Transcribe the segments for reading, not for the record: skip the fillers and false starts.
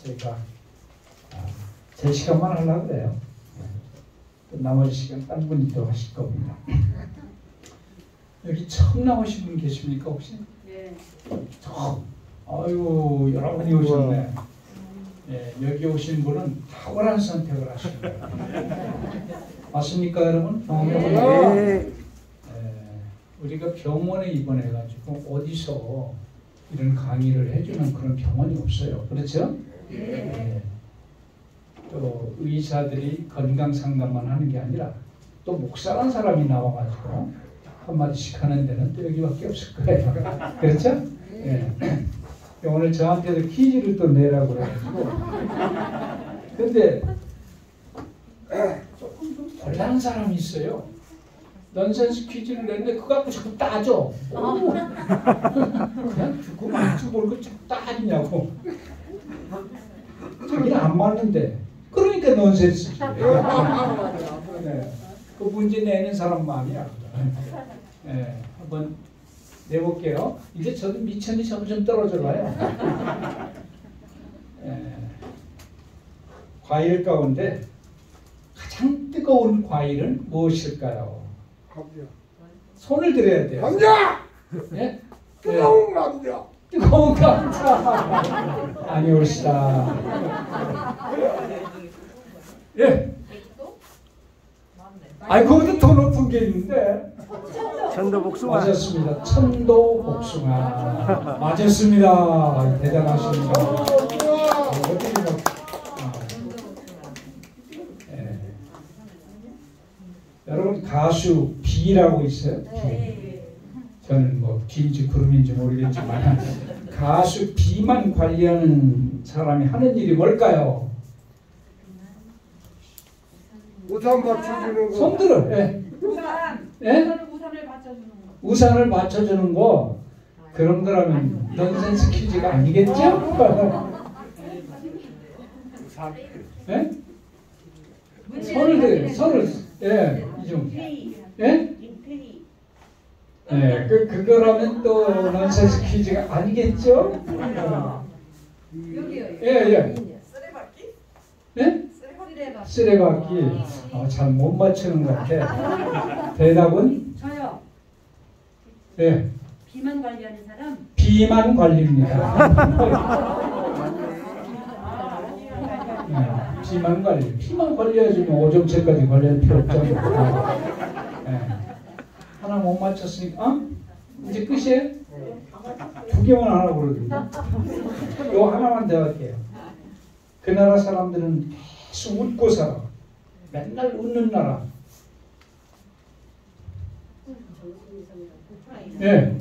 제가 제 시간만 하려고 그래요. 또 나머지 시간 딴 분이 또 하실 겁니다. 여기 처음 나오신 분 계십니까 혹시? 네. 처음. 아이고 여러 분이 오셨네. 예, 여기 오신 분은 탁월한 선택을 하신 거예요. 맞습니까 여러분? 경험해보니까 우리가 병원에 입원해가지고 어디서 이런 강의를 해주는 그런 병원이 없어요. 그렇죠? 예. 또 의사들이 건강 상담만 하는 게 아니라 또 목사란 사람이 나와가지고 한마디씩 하는 데는 또 여기밖에 없을 거예요. 그렇죠? 예. 오늘 저한테도 퀴즈를 또 내라고 그래가지고 근데 조금 좀 곤란한 사람이 있어요. 넌센스 퀴즈를 냈는데 그거 갖고 자꾸 따져. 그냥 주고 맞추고 뭘 그 자꾸 따지냐고. 자기는 안 맞는데 그러니까 넌센스. 네. 그 문제 내는 사람 마음이야. 네. 한번 내볼게요. 이제 저도 미천이 점점 떨어져 가요. 과일 가운데 가장 뜨거운 과일은 무엇일까요? 손을 들어야 돼요. 감자! 예? 뜨거운 감자! 뜨거운 감자! 아니 옳시다. 예? 아니 거기도 더 높은 게 있는데. 천도 복숭아. 맞았습니다. 천도 복숭아. 맞았습니다. 대단하십니다. 네. 여러분 가수 비라고 있어요? 비. 저는 뭐 비인지 구름인지 모르겠지만 가수 비만 관리하는 사람이 하는 일이 뭘까요? 우산 받쳐주는 거. 손 들어. 예? 우산. 예? 우산을 받쳐주는 거. 우산을 받쳐주는 거 그런 거라면 넌센스 퀴즈가 아니겠죠? 예? 손을 대요. 손을. 예. 이중. 예? 예. 그거라면 또 넌센스 퀴즈가 아니겠죠? 여기요. 예, 예. 쓰레받기? 예? 쓰레받기. 잘 못 맞추는 것 같아. 대답은? 저요. 예. 비만 관리하는 사람? 비만 관리입니다. 네, 비만 관리. 피만 관리해야지 뭐 오점체까지 관리할 필요 없잖아요. 네. 하나 못 맞췄으니까 이제 끝이에요? 두 개만 하라고 그러거든요. 요 하나만 더 할게요. 그 나라 사람들은 계속 웃고 살아. 맨날 웃는 나라. 예.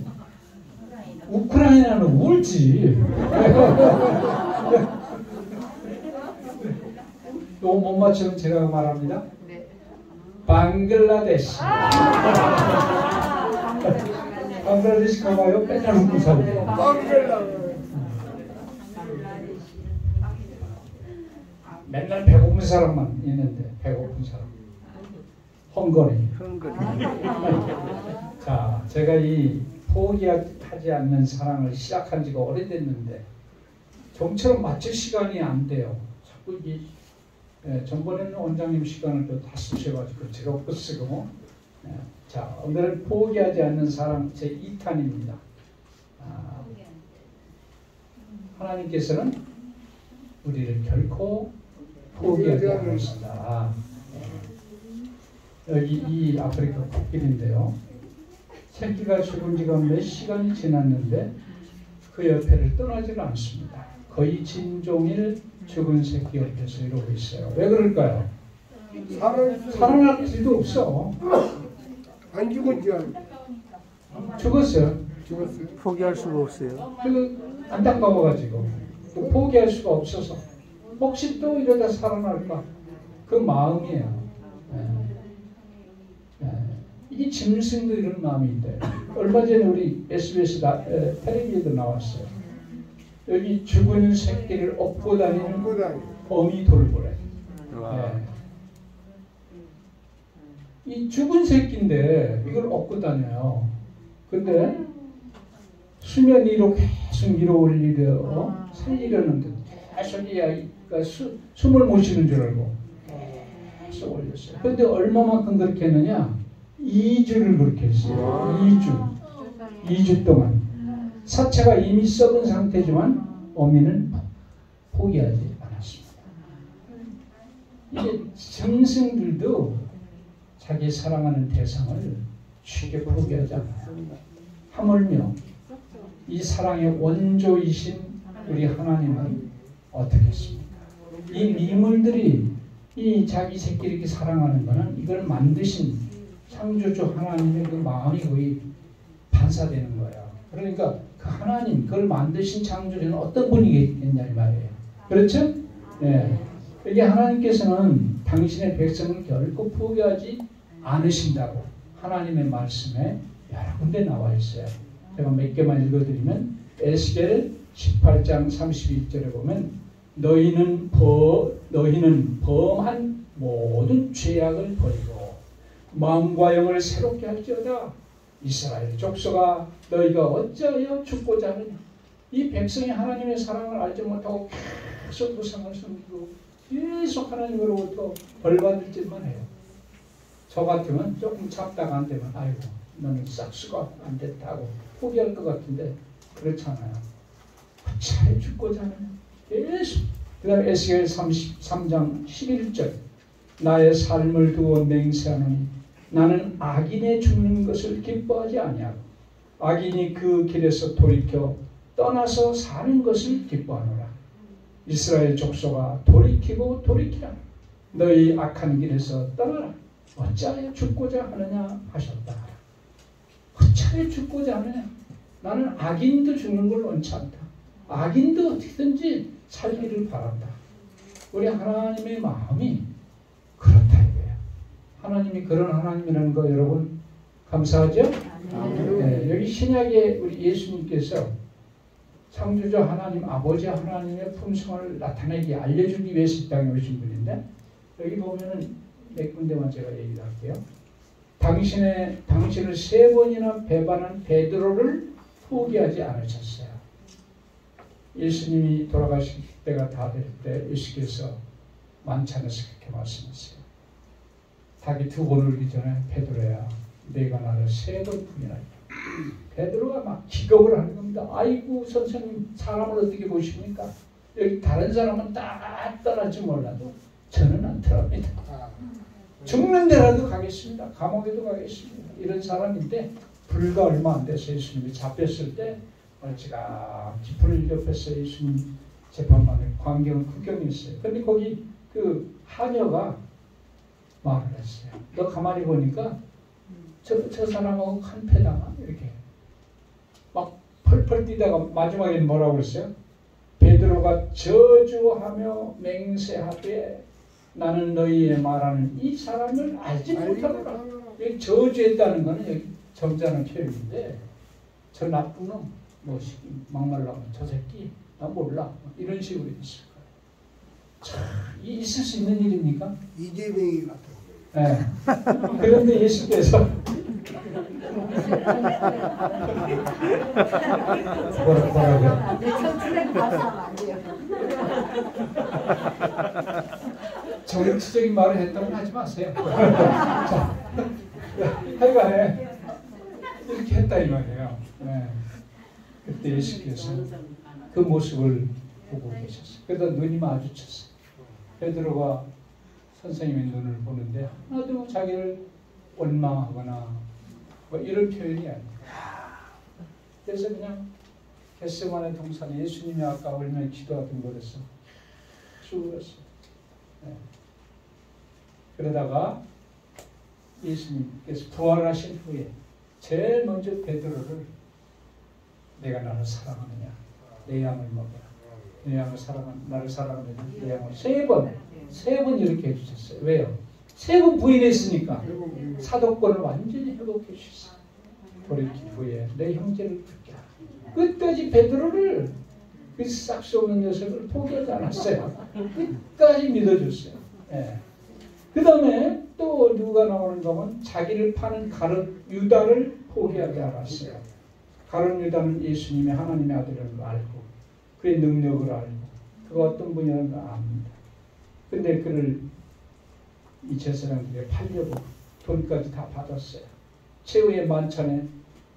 우크라이나는 울지. 또 못 맞추면 제가 말합니다. 방글라데시. 방글라데시 가봐요. 맨날 웃고 살고. 맨날 배고픈 사람만 있는데 배고픈 사람. 헝거리. 자, 제가 이 포기하지 않는 사랑을 시작한 지가 오래됐는데 좀처럼 맞출 시간이 안 돼요. 자꾸 전번에는 원장님 시간을 또 다 쓰셔가지고 제가 못 쓰고. 자, 오늘은 포기하지 않는 사랑 제 2탄입니다. 하나님께서는 우리를 결코 포기하지 않으신다. 여기 이 아프리카 코끼리인데요. 새끼가 죽은 지가 몇 시간이 지났는데 그 옆에를 떠나지를 않습니다. 거의 진종일 죽은 새끼 옆에서 이러고 있어요. 왜 그럴까요? 살아날 길도 없어. 안 죽었지? 죽었어요. 죽었어요. 포기할 수가 없어요. 그 안타까워가지고 또 포기할 수가 없어서 혹시 또 이러다 살아날까? 그 마음이에요. 이 짐승도 이런 마음인데 얼마 전에 우리 SBS 텔레비에도 나왔어요. 여기 죽은 새끼를 업고 다니는 어미 돌고래. 이 죽은 새끼인데 이걸 업고 다녀요. 근데 수면 위로 계속 밀어 올리려 살리려는데 계속 그러니까 숨을 못 쉬는 줄 알고 계속 올렸어요. 그런데 얼마만큼 그렇게 했느냐? 2주를 그렇게 했어요. 2주 동안. 사체가 이미 썩은 상태지만 어미는 포기하지 않았습니다. 이게 짐승들도 자기 사랑하는 대상을 쉽게 포기하지 않아요. 하물며 이 사랑의 원조이신 우리 하나님은 어떻게 했습니까? 이 미물들이 이 자기 새끼 이렇게 사랑하는 거는 이걸 만드신 창조주 하나님의 그 마음이 거의 반사되는 거예요. 그러니까 그 하나님, 그걸 만드신 창조주는 어떤 분이겠냐 이 말이에요. 그렇죠? 예. 여기 하나님께서는 당신의 백성을 결코 포기하지 않으신다고 하나님의 말씀에 여러 군데 나와 있어요. 제가 몇 개만 읽어드리면 에스겔 18장 31절에 보면 너희는 범한 모든 죄악을 버리고 마음과 영을 새롭게 할지어다. 이스라엘 족속아 너희가 어찌하여 죽고자 하느냐. 이 백성이 하나님의 사랑을 알지 못하고 계속 우상을 섬기고 계속 하나님으로부터 벌받을 짓만 해요. 저 같으면 조금 참다가 안 되면 아이고 너는 싹수가 안 됐다고 포기할 것 같은데 그렇잖아요. 잘 죽고자 하느냐. 계속. 그 다음에 에스겔 33장 11절 나의 삶을 두어 맹세하노니 나는 악인의 죽는 것을 기뻐하지 아니하고 악인이 그 길에서 돌이켜 떠나서 사는 것을 기뻐하노라. 이스라엘 족속아 돌이키고 돌이키라. 너희 악한 길에서 떠나라. 어찌하여 죽고자 하느냐 하셨다. 어찌하여 죽고자 하느냐. 나는 악인도 죽는 걸 원치 않다. 악인도 어떻게든지 살기를 바란다. 우리 하나님의 마음이 그렇다 이거예요. 하나님이 그런 하나님이라는 거 여러분 감사하죠? 네, 여기 신약에 우리 예수님께서 창조주 하나님 아버지 하나님의 품성을 나타내기 알려주기 위해서 이 땅에 오신 분인데 여기 보면은 몇 군데만 제가 얘기를 할게요. 당신을 3번이나 배반한 베드로를 포기하지 않으셨어요. 예수님이 돌아가실 때가 다 될 때 예수께서 만찬에서 그렇게 말씀하세요. 닭이 2번 울기 전에 베드로야 내가 나를 3번 부인하리라. 베드로가 막 기겁을 하는 겁니다. 아이고 선생님 사람을 어떻게 보십니까? 여기 다른 사람은 다 떠날지 몰라도 저는 않더랍니다. 죽는 데라도 가겠습니다. 감옥에도 가겠습니다. 이런 사람인데 불과 얼마 안 돼서 예수님이 잡혔을 때 멀찌가 깊은 옆에서 예수님 재판관의 광경을 구경했어요. 근데 거기 그 하녀가 말을 했어요. 너 가만히 보니까 저 사람하고 한패당한 이렇게 막 펄펄 뛰다가 마지막에는 뭐라고 그랬어요? 베드로가 저주하며 맹세하되 나는 너희의 말하는 이 사람을 알지 못하노라. 여기 저주했다는 것은 여기 점잖은 표현인데 저 나쁜 놈, 뭐 막말로 하면 저 새끼 나 몰라 이런 식으로 있을 거예요. 참, 있을 수 있는 일입니까? 이재명이 같은 네. 그런데 예수께서 뭐라고요? 정치적인 말을 했다고 하지 마세요. 자, 하여간에 이렇게 했다 이 말이에요. 네. 그때 예수께서 그 모습을 보고 계셨어요. 그러다 눈이 마주쳤어요. 베드로가 선생님의 눈을 보는데 하나도 자기를 원망하거나 뭐 이런 표현이 아니에요. 그래서 그냥 겟세마네 동산에 예수님이 아까 얼마나 기도하던 곳에서 죽었어요. 네. 그러다가 예수님께서 부활하신 후에 제일 먼저 베드로를 내가 나를 사랑하느냐 내 양을 먹어라. 내 양을 나를 사랑하느냐 내 양을 세 번 이렇게 해주셨어요. 왜요? 3번 부인했으니까 사도권을 완전히 회복해 주셨어요. 돌이킨 후에 내 형제를 붙게 하라. 끝까지 베드로를 그 싹수 없는 녀석을 포기하지 않았어요. 끝까지 믿어줬어요. 네. 그 다음에 또 누가 나오는가 하면 자기를 파는 가룟 유다를 포기하지 않았어요. 가룟 유다는 예수님의 하나님의 아들을 알고 그의 능력을 알고 그가 어떤 분이라는 걸 압니다. 근데 그를 이 제사장들이 팔려고 돈까지 다 받았어요. 최후의 만찬에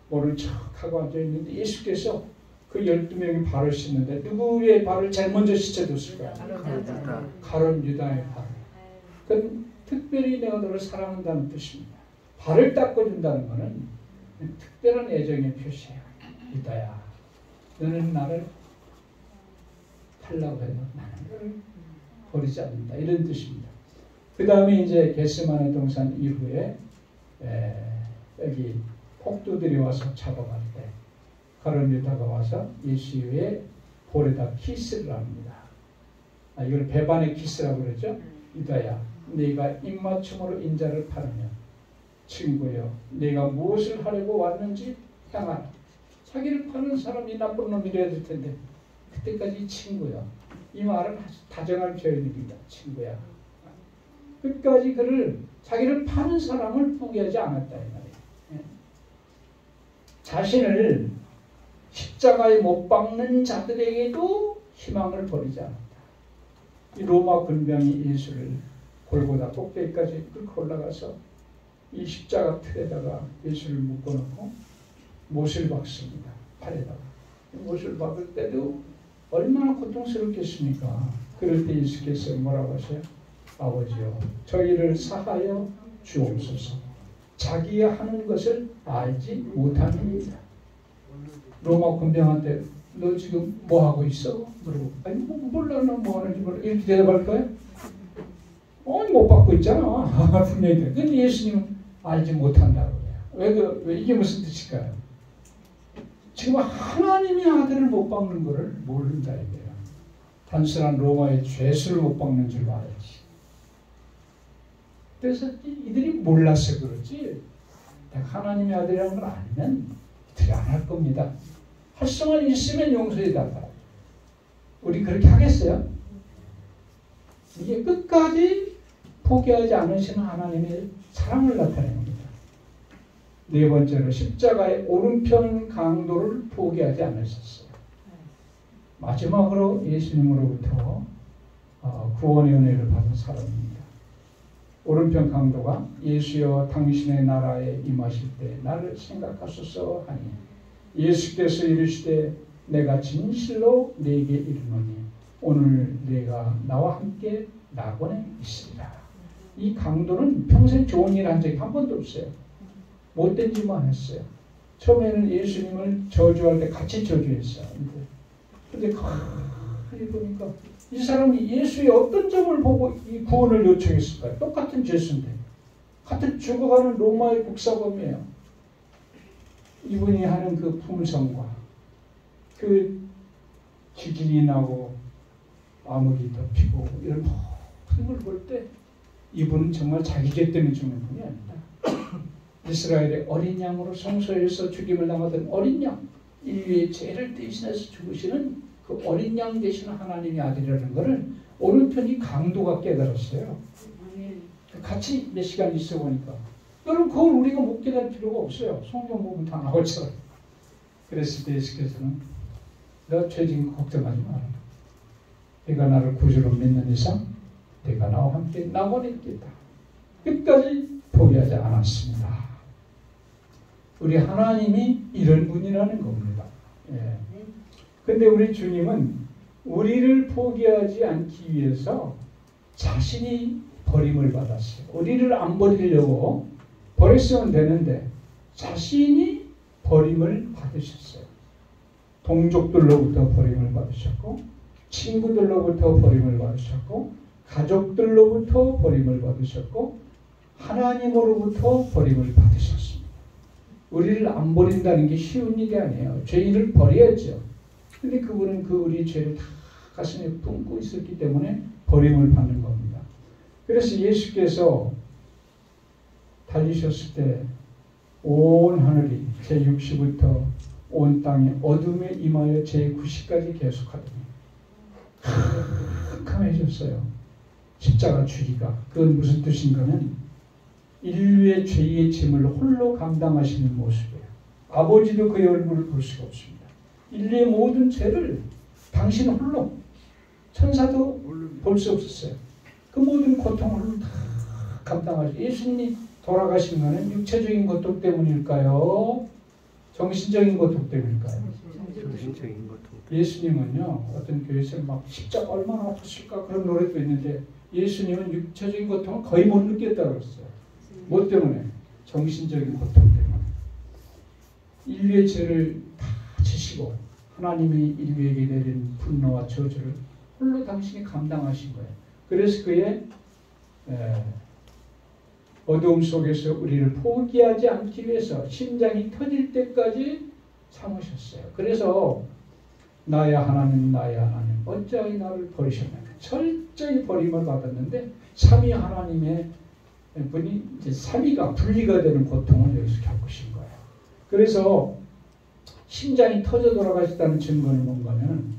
모른 척하고 앉아있는데 예수께서 그 12명이 발을 씻는데 누구의 발을 제일 먼저 씻어줬을까요? 가룟 유다의 발. 그건 특별히 내가 너를 사랑한다는 뜻입니다. 발을 닦아준다는 것은 특별한 애정의 표시예요. 유다야, 너는 나를 팔라고 해도 나는 너를 버리지 않는다. 이런 뜻입니다. 그 다음에 이제 겟세마네 동산 이후에 여기 폭도들이 와서 잡아갈 때 가룟 유다가 와서 예수의 볼에다 키스를 합니다. 이걸 배반의 키스라고 그러죠. 유다야, 네가 입맞춤으로 인자를 파르면 친구여, 네가 무엇을 하려고 왔는지 향하라. 자기를 파는 사람이 나쁜 놈이래야 될 텐데 그때까지 친구야. 이 말은 아주 다정한 표현입니다. 친구야. 끝까지 그를 자기를 파는 사람을 포기하지 않았다 이 말이에요. 자신을 십자가에 못 박는 자들에게도 희망을 버리지 않았다. 이 로마 군병이 예수를 골고다 꼭대기까지 끌고 올라가서 이 십자가 틀에다가 예수를 묶어놓고 못을 박습니다. 팔에다가. 못을 박을 때도 얼마나 고통스럽겠습니까? 그럴 때 예수께서 뭐라고 하세요? 아버지여, 저희를 사하여 주옵소서. 자기가 하는 것을 알지 못합니다. 로마 군병한테 너 지금 뭐 하고 있어? 물어보고 아니 몰라 나 뭐 하는지 몰라 이렇게 대답할 거야? 아니 못 받고 있잖아. 분명히. 근데 예수님은 알지 못한다고 그래요. 왜 이게 무슨 뜻일까요? 지금 하나님의 아들을 못 박는 것을 모른다 이거예요. 단순한 로마의 죄수를 못 박는 줄 알았지. 그래서 이들이 몰라서 그렇지 하나님의 아들이라는 걸 알면 이들이 안 할 겁니다. 할 수만 있으면 용서해 달라. 우리 그렇게 하겠어요? 이게 끝까지 포기하지 않으시는 하나님의 사랑을 나타내는 겁니다. 네 번째로 십자가의 오른편 강도를 포기하지 않으셨어요. 마지막으로 예수님으로부터 구원의 은혜를 받은 사람입니다. 오른편 강도가 예수여 당신의 나라에 임하실 때 나를 생각하소서 하니 예수께서 이르시되 내가 진실로 네게 이르노니 오늘 네가 나와 함께 낙원에 있으리라. 이 강도는 평생 좋은 일 한 적이 한 번도 없어요. 못된 짓만 했어요. 처음에는 예수님을 저주할 때 같이 저주했어요. 근데 가만히 보니까 이 사람이 예수의 어떤 점을 보고 이 구원을 요청했을까요? 똑같은 죄수인데 같은 죽어가는 로마의 국사범이에요. 이분이 하는 그 품성과 그 기질이 나고 암흑이 덮이고 이런 모든 걸 볼 때 이분은 정말 자기 죄 때문에 죽는 분이 아니다. 이스라엘의 어린 양으로 성소에서 죽임을 당하던 어린 양, 인류의 죄를 대신해서 죽으시는 그 어린 양 되시는 하나님의 아들이라는 것을 오른편이 강도가 깨달았어요. 같이 몇 시간 있어 보니까 여러분 그걸 우리가 못 깨달을 필요가 없어요. 성경 보면 다 나오죠. 그랬을 때 예수께서는 너 죄진 거 걱정하지 마라. 내가 나를 구주로 믿는 이상 내가 나와 함께 낙원에 있겠다. 끝까지 포기하지 않았습니다. 우리 하나님이 이런 분이라는 겁니다. 근데 우리 주님은 우리를 포기하지 않기 위해서 자신이 버림을 받았어요. 우리를 안 버리려고 버렸으면 되는데 자신이 버림을 받으셨어요. 동족들로부터 버림을 받으셨고 친구들로부터 버림을 받으셨고 가족들로부터 버림을 받으셨고 하나님으로부터 버림을 받으셨습니다. 우리를 안 버린다는 게 쉬운 일이 아니에요. 죄인을 버려야죠. 근데 그분은 그 우리 죄를 다 가슴에 품고 있었기 때문에 버림을 받는 겁니다. 그래서 예수께서 달리셨을 때 온 하늘이 제60부터 온 땅에 어둠에 임하여 제90까지 계속하더니 캄캄해졌어요. 십자가 주기가. 그건 무슨 뜻인가는 인류의 죄의 짐을 홀로 감당하시는 모습이에요. 아버지도 그의 얼굴을 볼 수가 없습니다. 인류의 모든 죄를 당신 홀로 천사도 볼 수 없었어요. 그 모든 고통을 다 감당하시고 예수님이 돌아가신 것은 육체적인 고통 때문일까요? 정신적인 고통 때문일까요? 정신적인 고통. 예수님은요, 어떤 교회에서 막 십자가 얼마나 아팠을까 그런 노래도 있는데 예수님은 육체적인 고통을 거의 못 느꼈다고 그랬어요. 뭐 때문에? 정신적인 고통 때문에. 인류의 죄를 다 지시고 하나님이 인류에게 내린 분노와 저주를 홀로 당신이 감당하신 거예요. 그래서 그의 어두움 속에서 우리를 포기하지 않기 위해서 심장이 터질 때까지 참으셨어요. 그래서 나의 하나님 나의 하나님 어찌하여 나를 버리셨나요? 철저히 버림을 받았는데 삼위 하나님의 분이 이제 삼위가 분리가 되는 고통을 여기서 겪으신 거예요. 그래서 심장이 터져 돌아가셨다는 증거는 뭔가면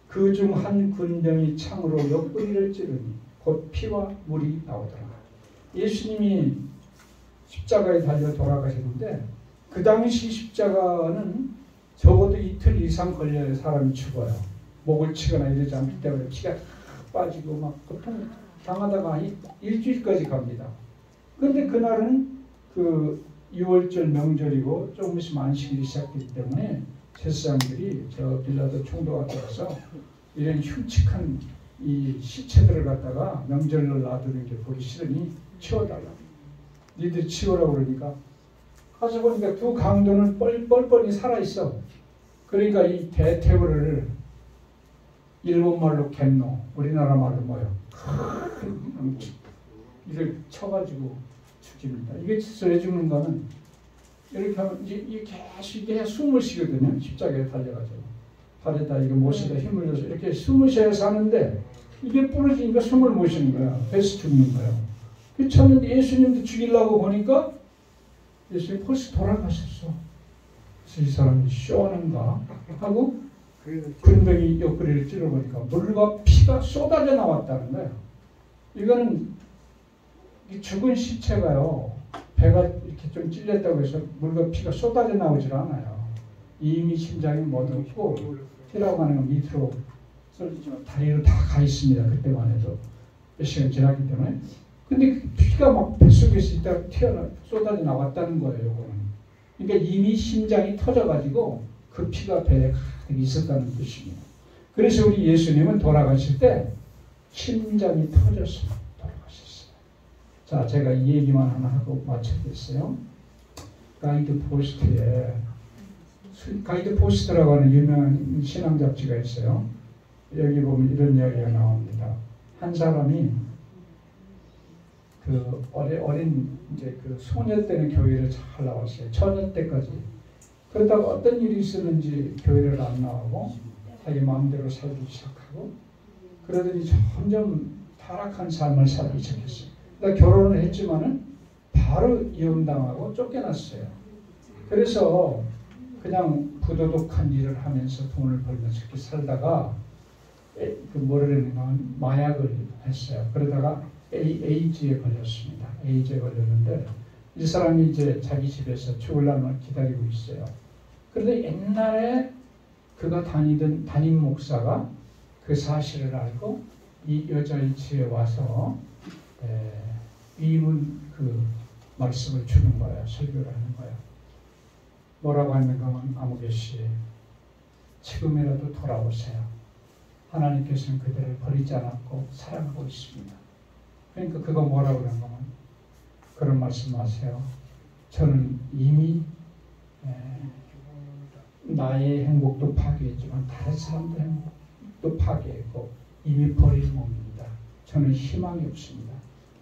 그 중 한 군병이 창으로 옆구리를 찌르니 곧 피와 물이 나오더라. 예수님이 십자가에 달려 돌아가셨는데 그 당시 십자가는 적어도 이틀 이상 걸려야 사람이 죽어요. 목을 치거나 이러지 않기 때문에 피가 다 빠지고 막 고통 당하다가 일주일까지 갑니다. 그런데 그날은 그 6월절 명절이고 조금 있으면 안식일이 시작되기 때문에 제사장들이 저 빌라도 총독 앞에 가서 이런 흉측한 이 시체들을 갖다가 명절날 놔두는 게 보기 싫으니 치워달라. 니들 치우라고 그러니까 가서 보니까 두 강도는 뻘뻘이 살아있어. 그러니까 이 대퇴부를 일본말로 갯노, 우리나라 말로 뭐요? 이를 쳐가지고 죽입니다. 이게 왜 죽는가는 이렇게 하면 이게 계속 이게 숨을 쉬거든요. 십자가에 달려가지고 발에다 이거 못에다 힘을 줘서 이렇게 숨을 쉬어야 사는데 이게 부러지니까 숨을 못 쉬는 거야. 배서 죽는 거야. 그 쳤는데 예수님도 죽이려고 보니까 예수님 벌써 돌아가셨어. 그래서 이 사람이 쇼하는가 하고 군병이 옆구리를 찔러보니까 물과 피가 쏟아져 나왔다는 거예요. 이거는 이 죽은 시체가요. 배가 이렇게 좀 찔렸다고 해서 물과 피가 쏟아져 나오질 않아요. 이미 심장이 멎었고 피라고 하는 건 밑으로 쏠리지만 다리로 다 가 있습니다. 그때만 해도 몇 시간 지났기 때문에. 근데 피가 막 뱃속에서 있다가 쏟아져 나왔다는 거예요. 요거는. 그러니까 이미 심장이 터져가지고 그 피가 배에 가득 있었다는 뜻입니다. 그래서 우리 예수님은 돌아가실 때 심장이 터져서 돌아가셨어요. 자, 제가 이 얘기만 하나 하고 마치겠어요. 가이드 포스트라고 하는 유명한 신앙 잡지가 있어요. 여기 보면 이런 이야기가 나옵니다. 한 사람이 그 어린 이제 그 소녀 때는 교회를 잘 나왔어요. 처녀 때까지. 그러다가 어떤 일이 있었는지 교회를 안 나오고 자기 마음대로 살기 시작하고 그러더니 점점 타락한 삶을 살기 시작했어요. 그러니까 결혼을 했지만은 바로 이혼당하고 쫓겨났어요. 그래서 그냥 부도덕한 일을 하면서 돈을 벌면서 이렇게 살다가 마약을 했어요. 그러다가 에이즈에 걸렸습니다. 에이즈에 걸렸는데 이 사람이 이제 자기 집에서 죽을 날을 기다리고 있어요. 그런데 옛날에 그가 다니던 담임 목사가 그 사실을 알고 이 여자의 집에 와서 위문 그 말씀을 주는 거예요. 설교를 하는 거예요. 뭐라고 하는가 하면 아무개씨 지금이라도 돌아오세요. 하나님께서는 그들을 버리지 않았고 사랑하고 있습니다. 그러니까 그가 뭐라고 그러는가 하면 그런 말씀하세요. 저는 이미 나의 행복도 파괴했지만 다른 사람들의 행복도 파괴했고 이미 버린 몸입니다. 저는 희망이 없습니다.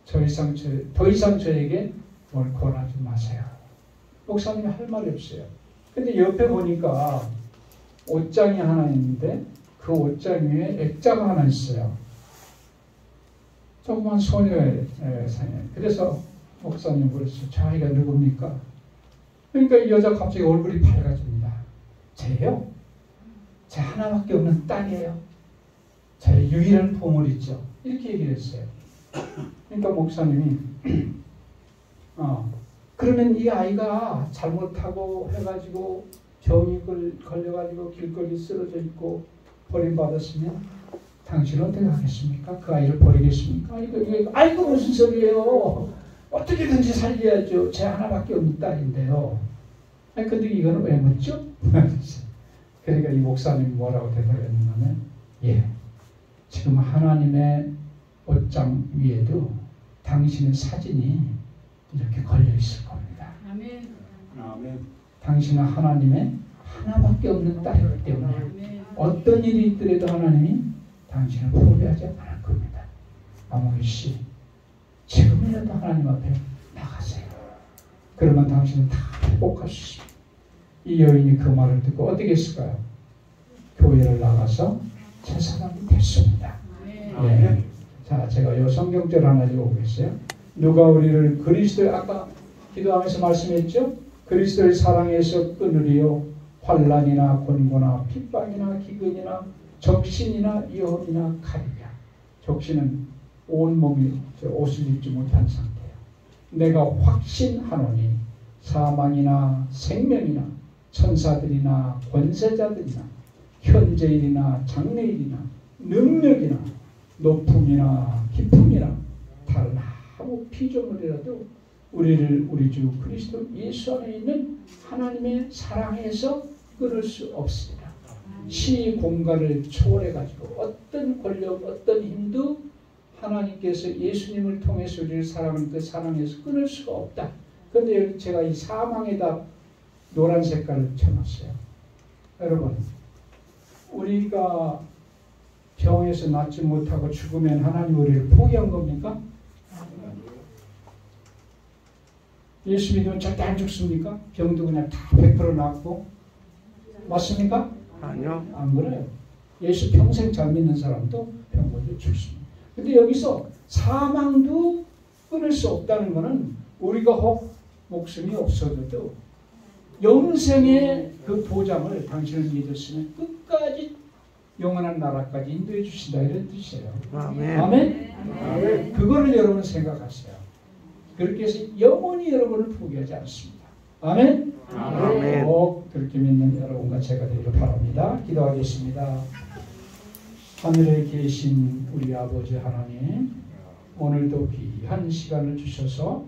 더 이상 저에게 뭘 권하지 마세요. 목사님이 할 말이 없어요. 근데 옆에 보니까 옷장이 하나 있는데 그 옷장 위에 액자가 하나 있어요. 조그만 소녀의 상에. 그래서 목사님 그랬어요. 저 아이가 누굽니까? 그러니까 이 여자 갑자기 얼굴이 밝아집니다. 쟤요? 제 하나밖에 없는 딸이에요. 제 유일한 보물이죠. 이렇게 얘기를 했어요. 그러니까 목사님이 그러면 이 아이가 잘못하고 해가지고 병이 걸려가지고 길거리 쓰러져 있고 버림받았으면 당신은 어떻게 하겠습니까? 그 아이를 버리겠습니까? 아이고 무슨 소리예요? 어떻게든지 살려야죠. 제 하나밖에 없는 딸인데요. 아니 근데 이거는 왜 묻죠? 그러니까 이 목사님이 뭐라고 대답했냐면 지금 하나님의 옷장 위에도 당신의 사진이 이렇게 걸려 있을 겁니다. 아멘. 아멘. 당신은 하나님의 하나밖에 없는 딸이기 때문에 아멘. 어떤 일이 있더라도 하나님이 당신을 포기하지 않을 겁니다. 아모리 씨, 지금이라도 하나님 앞에 나가세요. 그러면 당신은 다 회복할 수 있습니다. 이 여인이 그 말을 듣고 어떻게 했을까요? 교회를 나가서 제사장이 됐습니다. 네. 자, 제가 이 성경절 하나 읽어보겠어요. 누가 우리를 그리스도의 아까 기도하면서 말씀했죠? 그리스도의 사랑에서 끊으리요 환난이나 곤고나 핍박이나 기근이나 적신이나 위험이나 칼이랴. 적신은 온몸이 옷을 입지 못한 상태예요. 내가 확신하노니 사망이나 생명이나 천사들이나 권세자들이나 현재일이나 장래일이나 능력이나 높음이나 깊음이나 다른 아무 피조물이라도 우리를 우리 주 그리스도 예수 안에 있는 하나님의 사랑에서 끊을 수 없습니다. 시 공간을 초월해가지고 어떤 권력, 어떤 힘도 하나님께서 예수님을 통해서 우리를 사랑하는 그 사랑에서 끊을 수가 없다. 그런데 제가 이 사망에다 노란 색깔을 쳐놨어요. 여러분, 우리가 병에서 낫지 못하고 죽으면 하나님 우리를 포기한 겁니까? 예수 믿으면 절대 안 죽습니까? 병도 그냥 다 100% 낫고 맞습니까? 아니요. 안 그래요. 예수 평생 잘 믿는 사람도 병 걸려 죽습니다. 근데 여기서 사망도 끊을 수 없다는 것은 우리가 혹 목숨이 없어져도 영생의 그 보장을 당신을 믿었으면 끝까지 영원한 나라까지 인도해 주신다 이런 뜻이에요. 아멘. 아멘? 아멘. 그거를 여러분 생각하세요. 그렇게 해서 영원히 여러분을 포기하지 않습니다. 아멘? 아멘. 꼭 그렇게 믿는 여러분과 제가 되기를 바랍니다. 기도하겠습니다. 하늘에 계신 우리 아버지 하나님, 오늘도 귀한 시간을 주셔서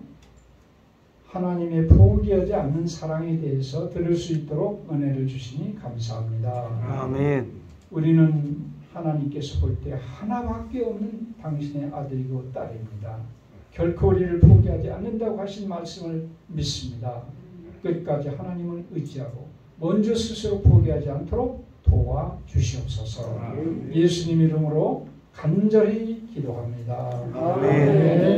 하나님의 포기하지 않는 사랑에 대해서 들을 수 있도록 은혜를 주시니 감사합니다. 아멘. 우리는 하나님께서 볼 때 하나밖에 없는 당신의 아들이고 딸입니다. 결코 우리를 포기하지 않는다고 하신 말씀을 믿습니다. 끝까지 하나님을 의지하고 먼저 스스로 포기하지 않도록 도와주시옵소서. 예수님 이름으로 간절히 기도합니다. 아멘.